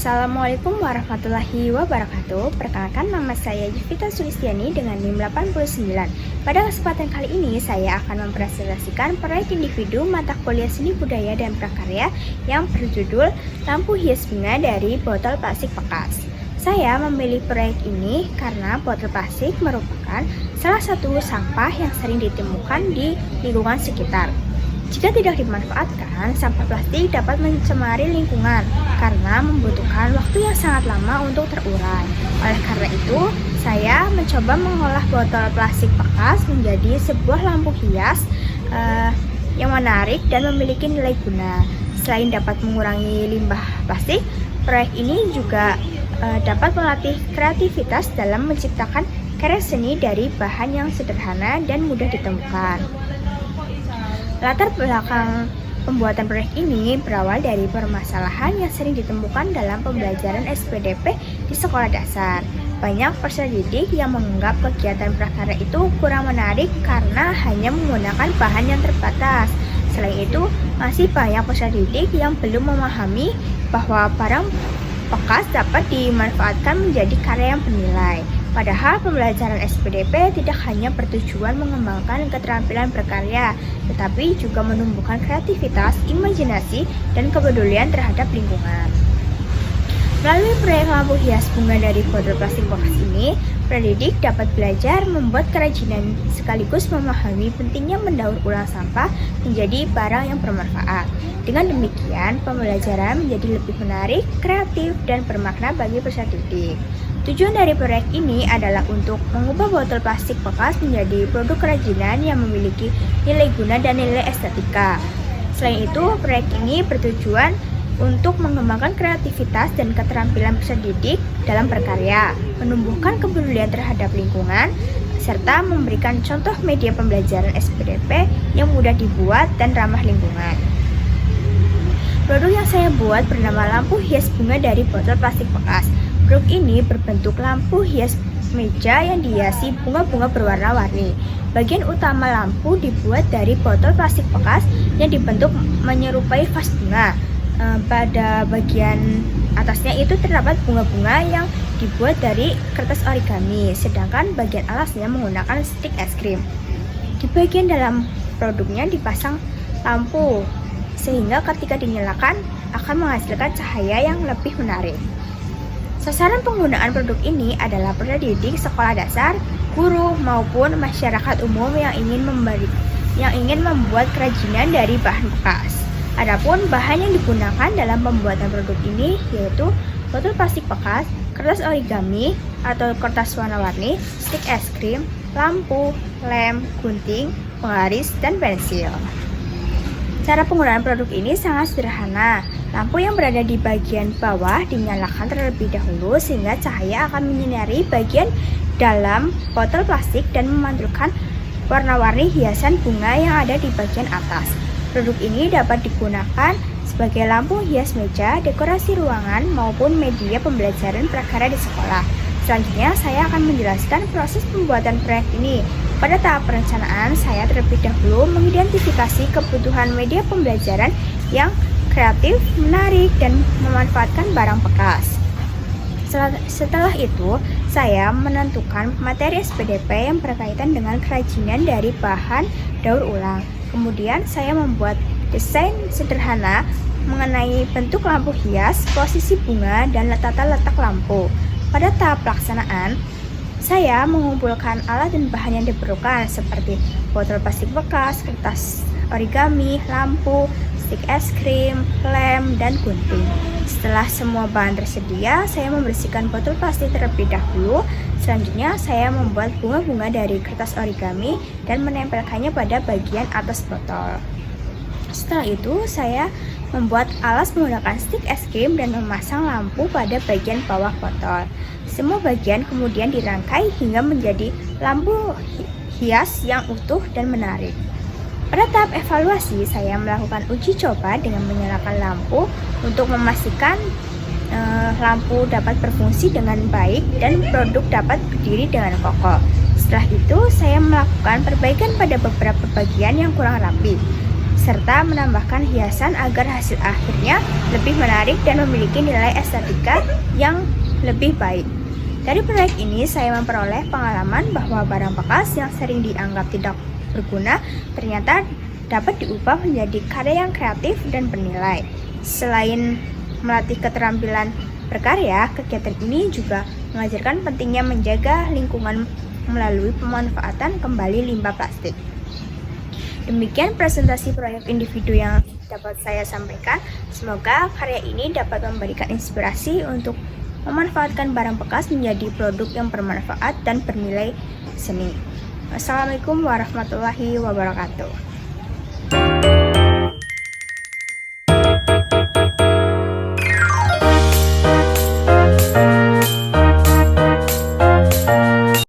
Assalamualaikum warahmatullahi wabarakatuh. Perkenalkan, nama saya Yevita Sulistiani dengan NIM 89. Pada kesempatan kali ini saya akan mempresentasikan proyek individu mata kuliah Seni Budaya dan Prakarya yang berjudul Lampu Hias Bunga dari Botol Plastik Bekas. Saya memilih proyek ini karena botol plastik merupakan salah satu sampah yang sering ditemukan di lingkungan sekitar. Jika tidak dimanfaatkan, sampah plastik dapat mencemari lingkungan karena membutuhkan waktu yang sangat lama untuk terurai. Oleh karena itu, saya mencoba mengolah botol plastik bekas menjadi sebuah lampu hias yang menarik dan memiliki nilai guna. Selain dapat mengurangi limbah plastik, proyek ini juga dapat melatih kreativitas dalam menciptakan karya seni dari bahan yang sederhana dan mudah ditemukan. Latar belakang pembuatan proyek ini berawal dari permasalahan yang sering ditemukan dalam pembelajaran SPDP di sekolah dasar. Banyak peserta didik yang menganggap kegiatan prakarya itu kurang menarik karena hanya menggunakan bahan yang terbatas. Selain itu, masih banyak peserta didik yang belum memahami bahwa barang bekas dapat dimanfaatkan menjadi karya yang bernilai. Padahal pembelajaran SPDP tidak hanya bertujuan mengembangkan keterampilan berkarya, tetapi juga menumbuhkan kreativitas, imajinasi, dan kepedulian terhadap lingkungan. Melalui proyek lampu hias bunga dari botol plastik bekas ini, pendidik dapat belajar membuat kerajinan sekaligus memahami pentingnya mendaur ulang sampah menjadi barang yang bermanfaat. Dengan demikian, pembelajaran menjadi lebih menarik, kreatif, dan bermakna bagi peserta didik. Tujuan dari proyek ini adalah untuk mengubah botol plastik bekas menjadi produk kerajinan yang memiliki nilai guna dan nilai estetika. Selain itu, proyek ini bertujuan untuk mengembangkan kreativitas dan keterampilan peserta didik dalam berkarya, menumbuhkan kepedulian terhadap lingkungan, serta memberikan contoh media pembelajaran SPDP yang mudah dibuat dan ramah lingkungan. Produk yang saya buat bernama lampu hias bunga dari botol plastik bekas. Produk ini berbentuk lampu hias meja yang dihiasi bunga-bunga berwarna-warni. Bagian utama lampu dibuat dari botol plastik bekas yang dibentuk menyerupai vas bunga. Pada bagian atasnya itu terdapat bunga-bunga yang dibuat dari kertas origami, sedangkan bagian alasnya menggunakan stik es krim. Di bagian dalam produknya dipasang lampu, sehingga ketika dinyalakan akan menghasilkan cahaya yang lebih menarik. Sasaran penggunaan produk ini adalah peserta didik sekolah dasar, guru, maupun masyarakat umum yang ingin membuat kerajinan dari bahan bekas. Adapun bahan yang digunakan dalam pembuatan produk ini yaitu botol plastik bekas, kertas origami atau kertas warna-warni, stik es krim, lampu, lem, gunting, penggaris, dan pensil. Cara penggunaan produk ini sangat sederhana. Lampu yang berada di bagian bawah dinyalakan terlebih dahulu sehingga cahaya akan menyinari bagian dalam botol plastik dan memantulkan warna-warni hiasan bunga yang ada di bagian atas. Produk ini dapat digunakan sebagai lampu hias meja, dekorasi ruangan, maupun media pembelajaran prakarya di sekolah. Selanjutnya, saya akan menjelaskan proses pembuatan proyek ini. Pada tahap perencanaan, saya terlebih dahulu mengidentifikasi kebutuhan media pembelajaran yang kreatif, menarik, dan memanfaatkan barang bekas. Setelah itu, saya menentukan materi SPDP yang berkaitan dengan kerajinan dari bahan daur ulang. Kemudian, saya membuat desain sederhana mengenai bentuk lampu hias, posisi bunga, dan tata letak lampu. Pada tahap pelaksanaan, saya mengumpulkan alat dan bahan yang diperlukan seperti botol plastik bekas, kertas origami, lampu, stik es krim, lem, dan gunting. Setelah semua bahan tersedia, saya membersihkan botol plastik terlebih dahulu. Selanjutnya, saya membuat bunga-bunga dari kertas origami dan menempelkannya pada bagian atas botol. Setelah itu, saya membuat alas menggunakan stik es krim dan memasang lampu pada bagian bawah botol. Semua bagian kemudian dirangkai hingga menjadi lampu hias yang utuh dan menarik. Pada tahap evaluasi, saya melakukan uji coba dengan menyalakan lampu untuk memastikan lampu dapat berfungsi dengan baik dan produk dapat berdiri dengan kokoh. Setelah itu, saya melakukan perbaikan pada beberapa bagian yang kurang rapi. serta menambahkan hiasan agar hasil akhirnya lebih menarik dan memiliki nilai estetika yang lebih baik. Dari proyek ini, saya memperoleh pengalaman bahwa barang bekas yang sering dianggap tidak berguna ternyata dapat diubah menjadi karya yang kreatif dan bernilai. Selain melatih keterampilan berkarya, kegiatan ini juga mengajarkan pentingnya menjaga lingkungan melalui pemanfaatan kembali limbah plastik. Demikian presentasi proyek individu yang dapat saya sampaikan. Semoga karya ini dapat memberikan inspirasi untuk memanfaatkan barang bekas menjadi produk yang bermanfaat dan bernilai seni. Wassalamualaikum warahmatullahi wabarakatuh.